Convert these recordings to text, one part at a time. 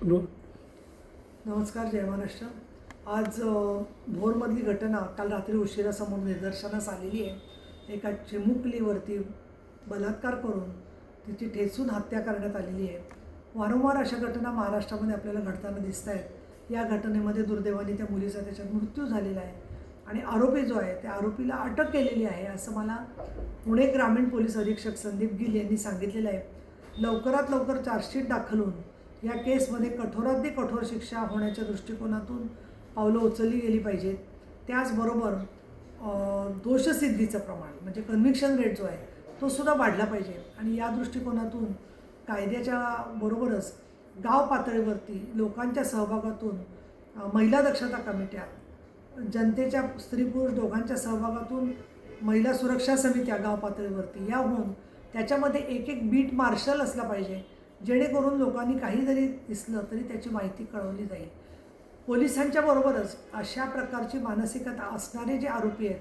No नमस्कार, जय महाराष्ट्र. आज भोरमधली घटना काल रात्री उशिरासमोर निदर्शनास आलेली आहे. एका चिमुकलीवरती बलात्कार करून तिची ठेचून हत्या करण्यात आलेली आहे. वारंवार अशा घटना महाराष्ट्रामध्ये आपल्याला घडताना दिसत आहेत. या घटनेमध्ये दुर्दैवाने त्या मुलीचा त्याच्यात मृत्यू झालेला आहे आणि आरोपी जो आहे त्या आरोपीला अटक केलेली आहे असं मला पुणे ग्रामीण पोलीस अधीक्षक संदीप गिल यांनी सांगितलेलं आहे. लवकरात लवकर चार्जशीट दाखल होऊन या केसमध्ये कठोरातली कठोर शिक्षा होण्याच्या दृष्टिकोनातून पावलं उचलली गेली पाहिजेत. त्याचबरोबर दोषसिद्धीचं प्रमाण म्हणजे कन्व्हिक्शन रेट जो आहे तो सुद्धा वाढला पाहिजे आणि या दृष्टिकोनातून कायद्याच्या बरोबरच गाव पातळीवरती लोकांच्या सहभागातून महिला दक्षता कमिट्या, जनतेच्या स्त्री पुरुष दोघांच्या सहभागातून महिला सुरक्षा समित्या गाव पातळीवरती या होऊन त्याच्यामध्ये एक एक बीट मार्शल असला पाहिजे, जेणेकरून लोकांनी काही जरी दिसलं तरी त्याची माहिती कळवली जाईल. पोलिसांच्या बरोबरच अशा प्रकारची मानसिकता असणारे जे आरोपी आहेत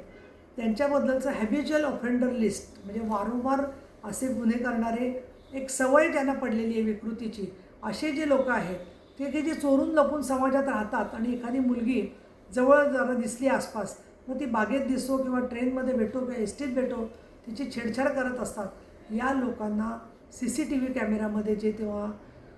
त्यांच्याबद्दलचं हॅबिच्युअल ऑफेंडर लिस्ट म्हणजे वारंवार असे गुन्हे करणारे, एक सवय ज्यांना पडलेली आहे विकृतीची, असे जे लोक आहेत ते की जे चोरून लपून समाजात राहतात आणि एखादी मुलगी जवळ जरा दिसली आसपास, मग ती बागेत दिसो किंवा ट्रेनमध्ये भेटो किंवा एस टीत भेटो तिची छेडछाड करत असतात. या लोकांना CCTV कॅमेरामध्ये जे तेव्हा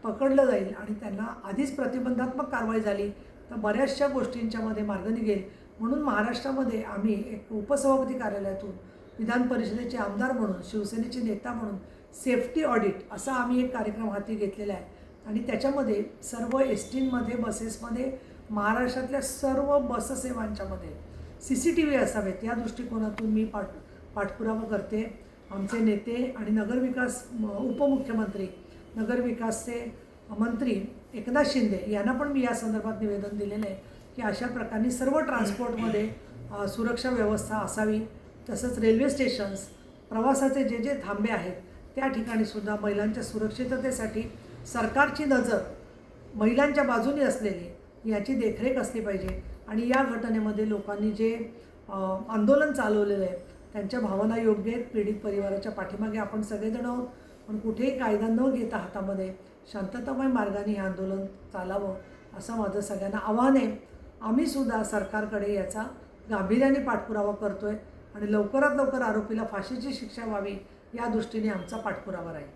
पकडलं जाईल आणि त्यांना आधीच प्रतिबंधात्मक कारवाई झाली तर बऱ्याचशा गोष्टींच्यामध्ये मार्ग निघेल. म्हणून महाराष्ट्रामध्ये आम्ही एक उपसभापती कार्यालयातून विधान परिषदेचे आमदार म्हणून, शिवसेनेचे नेता म्हणून सेफ्टी ऑडिट असा आम्ही एक कार्यक्रम हाती घेतलेला आहे आणि त्याच्यामध्ये सर्व STमध्ये, बसेसमध्ये, महाराष्ट्रातल्या सर्व बससेवांच्यामध्ये CCTV असावेत या दृष्टिकोनातून मी पाठपुरावा करते. आमचे नेते आणि नगरविकास उपमुख्यमंत्री, नगरविकासचे मंत्री एकनाथ शिंदे यांना पण मी या संदर्भात निवेदन दिलेलं आहे की अशा प्रकारे सर्व ट्रान्सपोर्टमध्ये सुरक्षा व्यवस्था असावी. तसंच रेल्वे स्टेशन्स, प्रवासाचे जे जे थांबे आहेत त्या ठिकाणीसुद्धा महिलांच्या सुरक्षिततेसाठी सरकारची नजर महिलांच्या बाजूने असलेली याची देखरेख असली पाहिजे. आणि या घटनेमध्ये लोकांनी जे आंदोलन चालवलेलं आहे त्यांच्या भावना योग्य आहेत. पीडित परिवाराच्या पाठीमागे आपण सगळेजण आहोत, पण कुठेही कायदा न घेता हातामध्ये शांततामय मार्गाने हे आंदोलन चालावं असं माझं सगळ्यांना आव्हान आहे. आम्हीसुद्धा सरकारकडे याचा गांभीर्याने पाठपुरावा करतो आहे आणि लवकरात लवकर आरोपीला फाशीची शिक्षा व्हावी या दृष्टीने आमचा पाठपुरावा राहील.